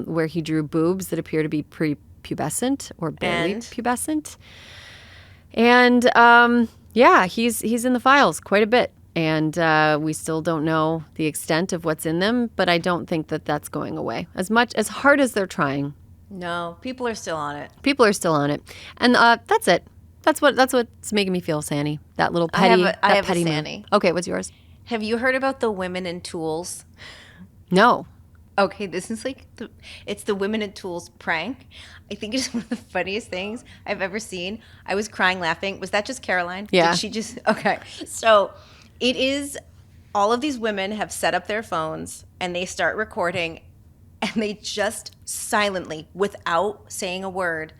Where he drew boobs that appear to be prepubescent or barely pubescent. And he's in the files quite a bit. And we still don't know the extent of what's in them, but I don't think that that's going away. As hard as they're trying. No, people are still on it. People are still on it. And that's it. That's what's making me feel Sani. That little petty. I have a petty Sani. mood. Okay, what's yours? Have you heard about the women in tools? No. Okay, this is like it's the women in tools prank. I think it's one of the funniest things I've ever seen. I was crying laughing. Was that just Caroline? Yeah. Did she just okay? So it is all of these women have set up their phones and they start recording and they just silently, without saying a word,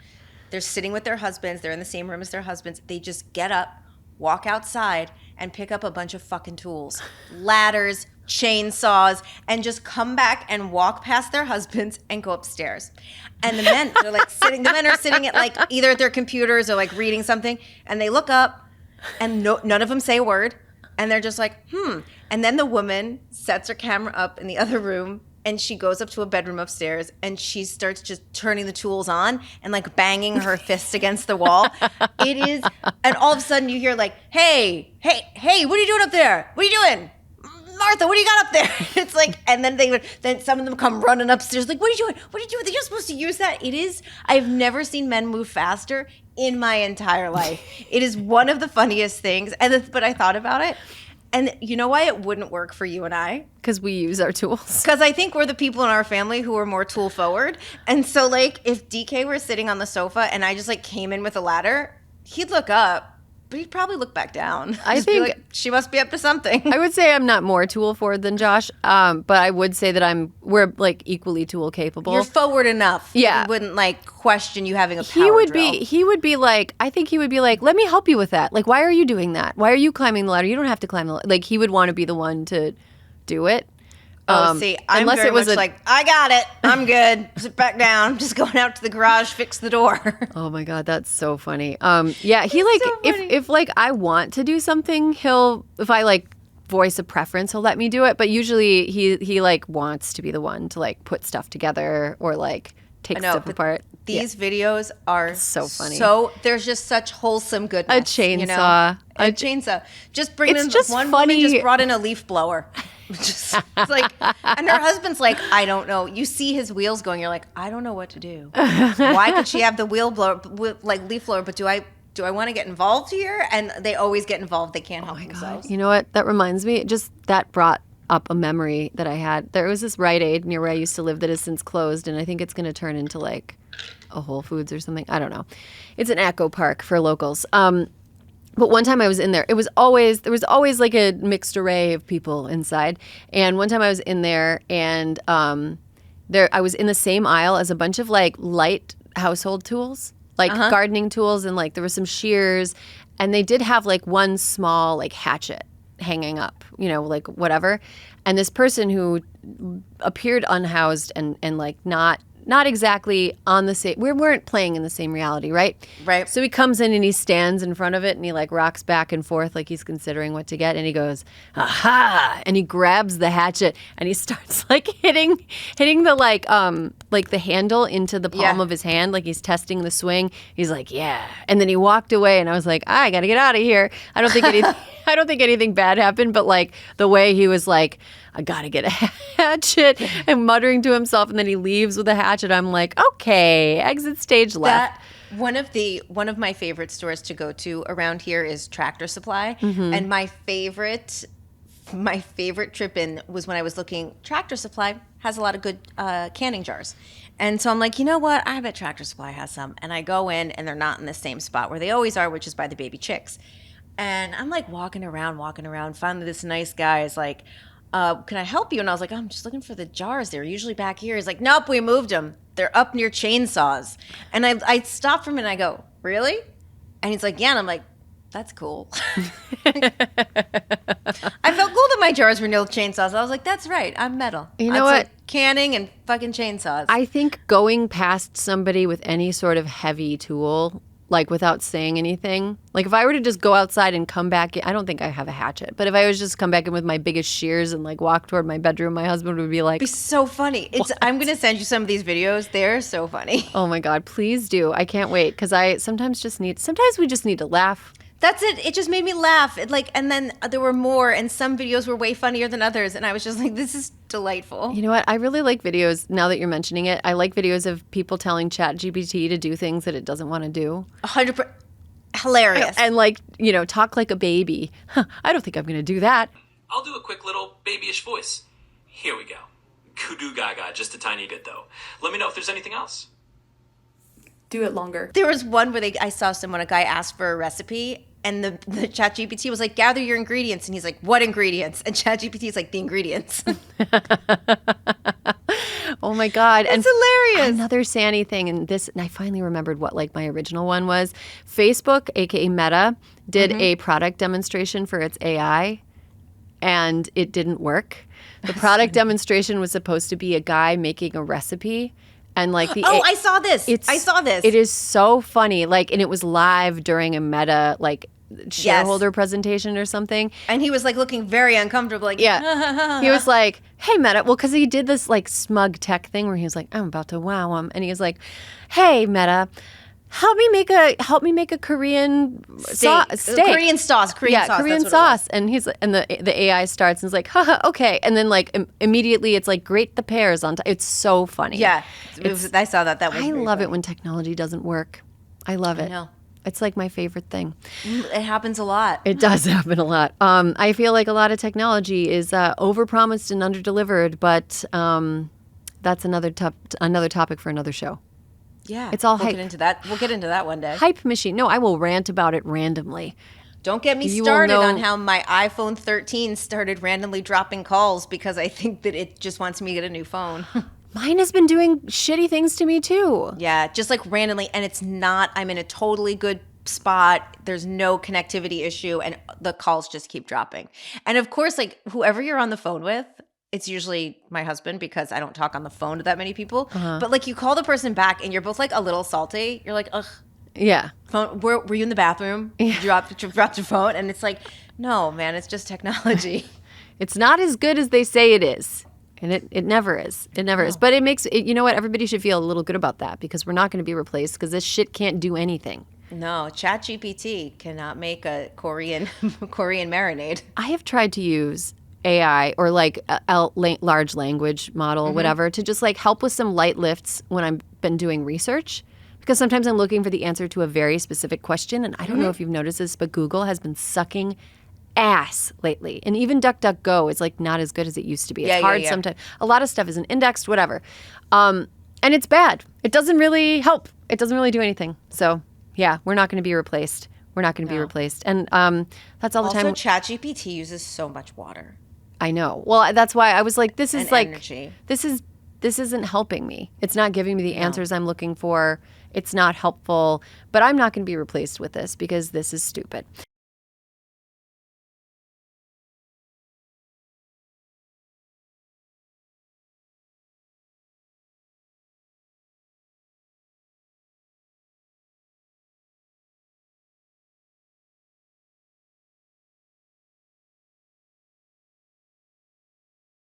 they're sitting with their husbands, they're in the same room as their husbands, they just get up, walk outside, and pick up a bunch of fucking tools. Ladders, chainsaws, and just come back and walk past their husbands and go upstairs. And the men, they're like sitting, the men are sitting at like either at their computers or like reading something, and they look up and none of them say a word. And they're just like, And then the woman sets her camera up in the other room and she goes up to a bedroom upstairs and she starts just turning the tools on and like banging her fists against the wall. It is, and all of a sudden you hear like, hey, what are you doing up there? What are you doing? Martha, what do you got up there? It's like, and then some of them come running upstairs like, what are you doing? What are you doing? You're supposed to use that. It is, I've never seen men move faster in my entire life. It is one of the funniest things. But I thought about it. And you know why it wouldn't work for you and I? Because we use our tools. Because I think we're the people in our family who are more tool forward. And so like if DK were sitting on the sofa and I just like came in with a ladder, he'd look up. But he'd probably look back down. I Just think be like, she must be up to something. I would say I'm not more tool forward than Josh, but I would say that we're like equally tool capable. You're forward enough. Yeah. You wouldn't like question you having a power drill. He would be like, I think he would be like, let me help you with that. Like, why are you doing that? Why are you climbing the ladder? You don't have to climb the ladder. Like, he would want to be the one to do it. See, I'm unless very it was much like, I got it. I'm good. Sit back down. I'm just going out to the garage, fix the door. Oh my God, that's so funny. Yeah, he like, so funny. if like I want to do something, if I like voice a preference, he'll let me do it. But usually he like wants to be the one to like put stuff together or like take stuff apart. These videos are so funny. So there's just such wholesome goodness. A chainsaw. You know? A chainsaw. Just bring in just one funny. woman just brought in a leaf blower. It's like, and her husband's like, I don't know. You see his wheels going. You're like, I don't know what to do. Why could she have the wheel blower, like leaf blower? But do I want to get involved here? And they always get involved. They can't help themselves. You know what? That reminds me. That brought up a memory that I had. There was this Rite Aid near where I used to live that has since closed, and I think it's going to turn into like a Whole Foods or something. I don't know. It's an Echo Park for locals. But one time I was in there, there was always like a mixed array of people inside. And one time I was in there and I was in the same aisle as a bunch of like light household tools, like gardening tools, and like there were some shears, and they did have like one small like hatchet hanging up, you know, like whatever. And this person who appeared unhoused and like not exactly on the same, we weren't playing in the same reality, right? Right. So he comes in and he stands in front of it and he like rocks back and forth like he's considering what to get, and he goes, aha, and he grabs the hatchet and he starts like hitting the like the handle into the palm of his hand, like he's testing the swing. He's like, yeah. And then he walked away and I was like, I gotta get out of here. I don't think anything bad happened, but like the way he was like, I gotta get a hatchet, and muttering to himself, and then he leaves with a hatchet. I'm like, okay, exit stage left. One of my favorite stores to go to around here is Tractor Supply, and my favorite trip in was when I was looking. Tractor Supply has a lot of good canning jars, and so I'm like, you know what? I bet Tractor Supply has some, and I go in, and they're not in the same spot where they always are, which is by the baby chicks. And I'm like walking around. Finally, this nice guy is like, can I help you? And I was like, I'm just looking for the jars. They're usually back here. He's like, nope, we moved them. They're up near chainsaws. And I stopped for him and I go, really? And he's like, yeah. And I'm like, that's cool. I felt cool that my jars were near chainsaws. I was like, that's right. I'm metal. You know what? Like canning and fucking chainsaws. I think going past somebody with any sort of heavy tool, like without saying anything, like if I were to just go outside and come back in, I don't think I have a hatchet, but if I was just come back in with my biggest shears and like walk toward my bedroom, my husband would be like, it'd be so funny. I'm going to send you some of these videos. They're so funny. Oh my God, please do. I can't wait, because sometimes we just need to laugh. That's it. It just made me laugh. And then there were more, and some videos were way funnier than others. And I was just like, this is delightful. You know what? I really like videos, now that you're mentioning it. I like videos of people telling ChatGPT to do things that it doesn't want to do. 100%. Hilarious. And talk like a baby. I don't think I'm going to do that. I'll do a quick little babyish voice. Here we go. Kudu gaga, just a tiny bit though. Let me know if there's anything else. Do it longer. There was one where I saw a guy asked for a recipe, and the ChatGPT was like, gather your ingredients. And he's like, what ingredients? And ChatGPT is like, the ingredients. Oh my God. It's hilarious. Another Sani thing, and I finally remembered what my original one was. Facebook, aka Meta, did a product demonstration for its AI, and it didn't work. The product demonstration was supposed to be a guy making a recipe. And I saw this. It is so funny. And it was live during a Meta shareholder presentation or something. And he was looking very uncomfortable. Yeah. He was like, hey, Meta. Well, because he did this smug tech thing where he was like, I'm about to wow him. And he was like, hey, Meta, help me make a Korean steak. Korean sauce. Korean sauce. And the AI starts and is like, haha, okay. And then immediately it's grate the pears on top. It's so funny. Yeah. I saw that. That was I love funny. it when technology doesn't work. I love it. I know. It's my favorite thing. It happens a lot. It does happen a lot. I feel like a lot of technology is overpromised and underdelivered, but that's another topic for another show. Yeah. It's all We'll hype. get into that. We'll get into that one day. Hype machine. No, I will rant about it randomly. Don't get me You will started know- on how my iPhone 13 started randomly dropping calls because I think that it just wants me to get a new phone. Mine has been doing shitty things to me too. Yeah, just randomly. And it's not, I'm in a totally good spot. There's no connectivity issue and the calls just keep dropping. And of course, whoever you're on the phone with, it's usually my husband because I don't talk on the phone to that many people. But you call the person back and you're both a little salty. You're like, ugh. Yeah. Phone, were you in the bathroom? You dropped your phone? And it's no, man, it's just technology. It's not as good as they say it is. And it never is. It never is. But it makes it, you know what? Everybody should feel a little good about that because we're not going to be replaced because this shit can't do anything. No, ChatGPT cannot make a Korean marinade. I have tried to use AI or a large language model, whatever, to just help with some light lifts when I've been doing research. Because sometimes I'm looking for the answer to a very specific question. And I don't know if you've noticed this, but Google has been sucking ass lately. And even DuckDuckGo is not as good as it used to be. It's hard sometimes. A lot of stuff isn't indexed, whatever. And it's bad. It doesn't really help. It doesn't really do anything. So yeah, we're not going to be replaced. We're not going to be replaced. And that's all the time. Also, ChatGPT uses so much water. I know. Well, that's why I was like, this is energy. This isn't helping me. It's not giving me the answers I'm looking for. It's not helpful, but I'm not going to be replaced with this because this is stupid.